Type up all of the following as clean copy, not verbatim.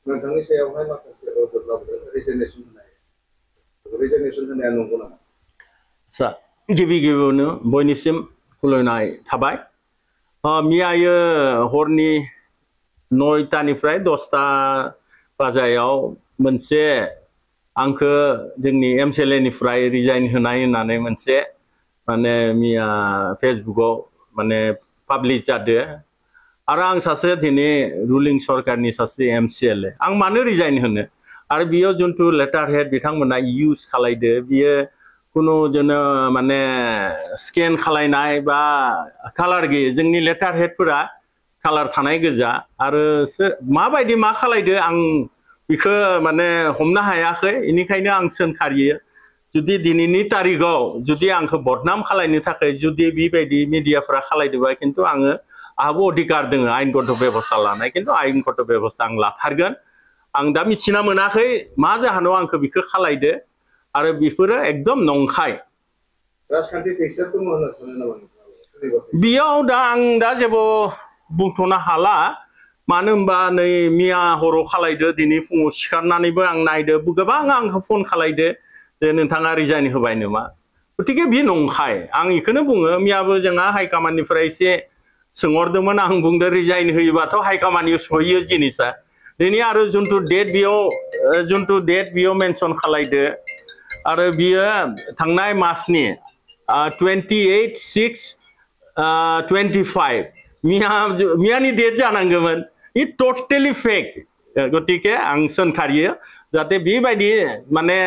नोंथांनि सायावहाय माखासे अजदब्लाबो रिजनेसन होनाय रिजनेसन होनाया नंगौ नामा? सा गिबि गिबियावनो बयनिसिम खुलुमनाय थाबाय। मियायो हरनि 9टानिफ्राय 10टा बाजायाव मोनसे आंखो जोंनि MCLA निफ्राय रिजाइन होनाय होननानै मोनसे माने मिया फेसबुकाव माने पाब्लिश जादो आरो आं सासे दिनै रुलिं सरकारनि सासे MCLA आं मानो रिजाइन होनो आरो बियो जुनथु लेटार हेड बिथांमोना इउज खालायदो बियो कुनु जोनो माने स्केन खालायनाय बा कालार गैयै जोंनि लेटार हेडफोरा कालार थानाय गोजा आरो माबायदि मा खालायदो आं बिखौ माने हमनो हायाखै इनिखायनो आं सोंखारियो जुदि दिनैनि तारिखाव जुदि आंखौ बदनाम खालायनो थाखाय जुदि बेबायदि मिडियाफ्रा खालायदोबा खिन्थु आंहाबो अधिकार दङ आयेनगत बेबस्था लानाय खिन्थु आयेनगत बेबस्था आं लाथारगोन आं दा मिथिना मोनाखै मा जाहोनाव आंखौ बिखौ खालायदो आरो बिफोरो एकदम नंखाय राजखान्थि टेक्सचार दङ होनना सानो नामा नोंथाङा? बियाव दा आं दा जेबो बुंथ'नो हाला मानो होनबा नै मिया हराव खालायदो दिनै फुङाव सिखारनानैबो आं नायदो गोबां आंखौ फन खालायदो जे नोंथाङा रिजाइन होबाय नामा गतिके बि नंखाय आं इखौनो बुङो मियाबो जोंहा हाइकमान्डनिफ्राय एसे सोंहरदोंमोन आं बुंदो रिजाइन होयोबाथ' हाइकमान्डनियाव सहैयो जिनिसा दिनै आरो जुनथु डेट बियाव मेनसन खालायदो आरो बियो थांनाय मासनि 28/6/25 मियानि डेट जानांगौमोन इ टटेलि फेक गतिके आं सोंखारियो जाहाथे बेबायदि माने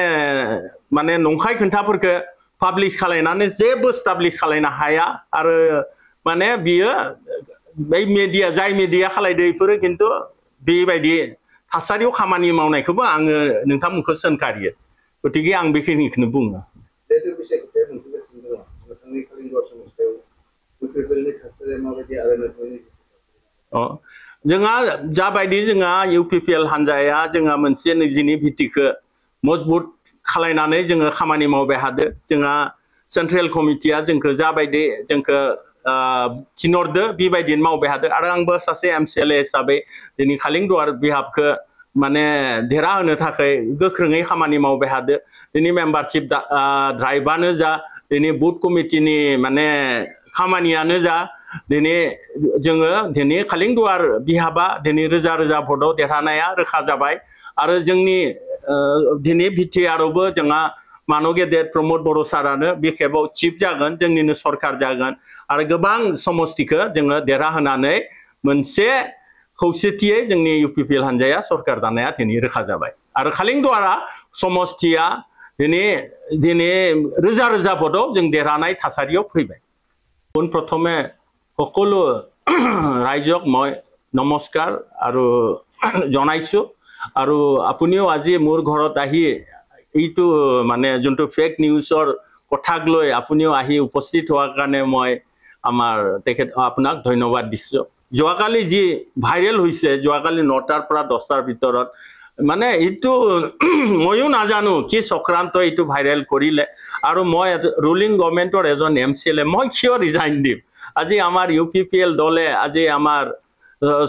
नंखाय खोन्थाफोरखौ पाब्लिश खालायनानै जेबो स्टाब्लिश खालायनो हाया आरो माने बियो बै मिडिया जाय मिडिया खालायदो बेफोरो खिन्थु बेबायदि थासारियाव खामानि मावनायखौबो आङो नोंथांमोनखौ सोंखारियो गतिके आं बेखिनिखौनो बुङो जिहेतु बैसागुखौ मोनफैगासिनो दङ नोंथांनि कलिंगर समाजाव इउपिपिएलनि थासारिया माबायदि आरो नोंथांनि जोंहा जाबायदि जोंहा इउपिपिएल हान्जाया जोंहा मोनसे निजिनि भित्तिखौ मजबुत खालायनानै जोङो खामानि मावबाय हादो जोंहा सेन्ट्रेल कमिटिया जोंखौ जाबायदि जोंखौ थिनहरदो बेबायदिनो मावबाय हादो आरो आंबो सासे MCLA हिसाबै दिनै खालिंदुवार बिहाबखौ माने देरहा होनो थाखाय गोख्रोङै खामानि मावबाय हादो दिनै मेम्बारशिप ड्राइभआनो जा दिनै बुथ कमिटिनि माने खामानियानो जा दिनै जोङो दिनै खालिंदुवार बिहाबा दिनै रोजा रोजा भटआव देरहानाया रोखा जाबाय आरो जोंनि दिनै बिटिआरआवबो जोंहा मानो गेदेर प्रमोद बर' सारानो बे खेबाव चिफ जागोन जोंनिनो सरकार जागोन आरो गोबां समस्तिखौ जोङो देरहाहोनानै मोनसे खौसेथियै जोंनि इउपिपिएल हान्जाया सरकार दानाया दिनै रोखा जाबाय आरो खालिंदुवारा समस्तिया दिनै रोजा रोजा भटआव जों देरहानाय थासारियाव फैबाय प्रथमे সকলো ৰাইজক মই নমস্কাৰ আৰু জনাইছো আৰু আপুনিও আজি মোৰ ঘৰত আহি এইটো মানে যোনটো ফেক নিউজৰ কথাক লৈ আপুনিও আহি উপস্থিত হোৱাৰ কাৰণে মই আপোনাক ধন্যবাদ দিছো যোৱাকালি যি ভাইৰেল হৈছে যোৱাকালি 9টাৰ পৰা 10টাৰ ভিতৰত মানে এইটো ময়ো নাজানো কি চক্ৰান্ত এইটো ভাইৰেল কৰিলে আৰু মই ৰুলিং গভৰ্ণমেণ্টৰ এজন MCLA মই কিয় ৰিজাইন দিম আজি আমাৰ ইউপিপিএল দলে আজি আমাৰ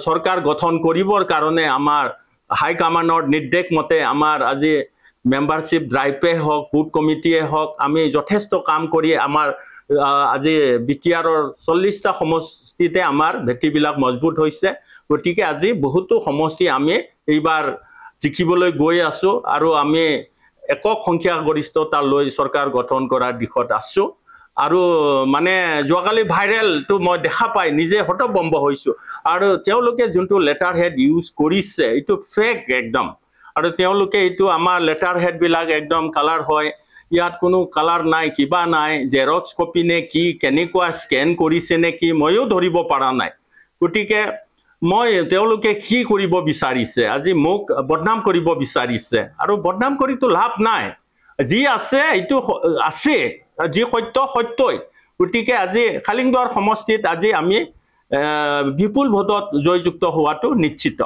সরকার গঠন করিবর কারণে আমার হাইকমান্ডর নির্দেশ মতে আমার আজি মেম্বারশিপ ড্রাইভে হোক বুথ কমিটিয়ে হোক আমি যথেষ্ট কাম করি আমার আজি বিটিআৰৰ 40টা সমষ্টিতে আমাৰ ভেটিবিলাক মজবুত হৈছে গতিকে আজি বহুতো সমষ্টি আমি এইবাৰ জিকিবলৈ গৈ আছো আৰু আমি একক সংখ্যাগৰিষ্ঠতা লৈ চৰকাৰ গঠন কৰাৰ দিশত আছো আৰু মানে যোৱাকালি ভাইৰেলটো মই দেখা পাই নিজে হতবম্ব হৈছো আৰু তেওঁলোকে যোনটো লেটাৰ হেড ইউজ কৰিছে এইটো ফেক একদম আৰু তেওঁলোকে এইটো আমাৰ লেটাৰ হেড বিলাক একদম কালাৰ হয় ইয়াত কোনো কালাৰ নাই কিবা নাই জেৰক্স কপি নে কি কেনেকুৱা স্কেন কৰিছে নে কি ময়ো ধৰিব পৰা নাই গতিকে মই তেওঁলোকে কি কৰিব বিচাৰিছে আজি মোক বদনাম কৰিব বিচাৰিছে আৰু বদনাম কৰিতো লাভ নাই যি আছে এইটো আছে যি সত্য সত্যই গতিকে আজি খালিংদুৱাৰ সমষ্টিত আজি আমি বিপুল ভোটত জয়যুক্ত হোৱাটো নিশ্চিত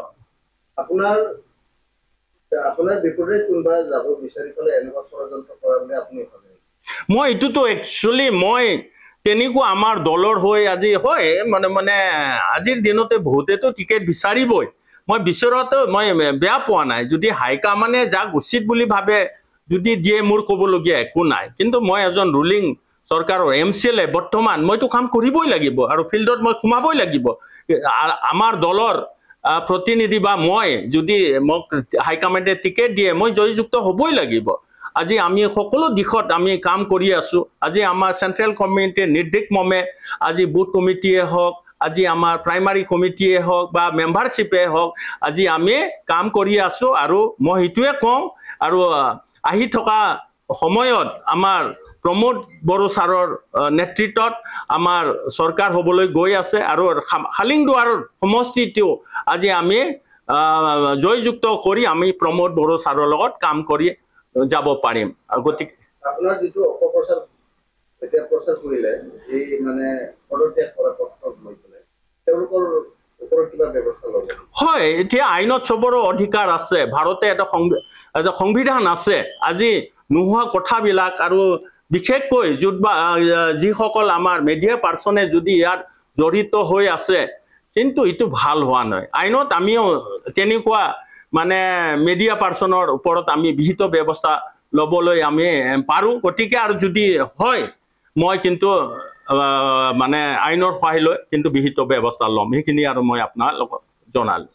আপোনাৰ বিপৰীতে কোনবা যাব বিচাৰি পেলে এনেকুৱা ষড়যন্ত্ৰ কৰা বুলি আপুনি ভাবে মই এটোতো একচুয়ালি মই তেনেকুৱা আমাৰ দলৰ হৈ আজি হয় মানে আজিৰ দিনতে বহুতেতো টিকেট বিচাৰিবই মই বিচৰাটো মই বেয়া পোৱা নাই যদি হাইকমাণ্ডে যাক উচিত বুলি ভাবে যদি দিয়ে মোৰ ক'বলগীয়া একো নাই কিন্তু মই এজন ৰুলিং চৰকাৰৰ MCLA বৰ্তমান মইতো কাম কৰিবই লাগিব আৰু ফিল্ডত মই সোমাবই লাগিব আমাৰ দলৰ প্ৰতিনিধি বা মই যদি মোক হাইকমাণ্ডে টিকেট দিয়ে মই জয়যুক্ত হ'বই লাগিব আজি আমি সকলো দিশত আমি কাম কৰি আছো আজি আমাৰ চেন্ট্ৰেল কমিটিৰ নিৰ্দেশ মমে আজি বুথ কমিটিয়ে হওক আজি আমাৰ প্ৰাইমাৰী কমিটিয়ে হওক বা মেম্বাৰশ্বিপে হওক আজি আমি কাম কৰি আছো আৰু মই হিটোৱে কওঁ আৰু আহি থকা সময়ত আমাৰ প্ৰমোদ বড়ো ছাৰৰ নেতৃত্বত আমাৰ চৰকাৰ হ'বলৈ গৈ আছে আৰু খালিংদুৱাৰৰ সমষ্টিটো আজি আমি জয়যুক্ত কৰি আমি প্ৰমোদ বড়ো ছাৰৰ লগত কাম কৰি যাব পাৰিম আৰু গতিকে আপোনাৰ যেটো অপপ্ৰচাৰ এতিয়া প্ৰচাৰ কৰিলে এই মানে পদত্যাগ কৰা পক্ষক লৈ পেলাই তেওঁলোকৰ ওপৰত কিবা ব্যৱস্থা ল'ব হয় এতিয়া আইনত সবৰো অধিকাৰ আছে ভাৰতে এটা সংবিধান আছে আজি নোহোৱা কথাবিলাক আৰু বিশেষকৈ যিসকল আমাৰ মিডিয়া পাৰ্চনে যদি ইয়াত জড়িত হৈ আছে কিন্তু ইটো ভাল হোৱা নাই আইনত আমিও তেনেকুৱা মানে মিডিয়া পাৰ্চনৰ ওপৰত আমি বিহিত ব্যৱস্থা ল'বলৈ আমি পাৰো গতিকে আৰু যদি হয় মই কিন্তু মানে আইনৰ সহায় লৈ কিন্তু বিহিত ব্যৱস্থা ল'ম সেইখিনি আৰু মই আপোনালোকক জনালো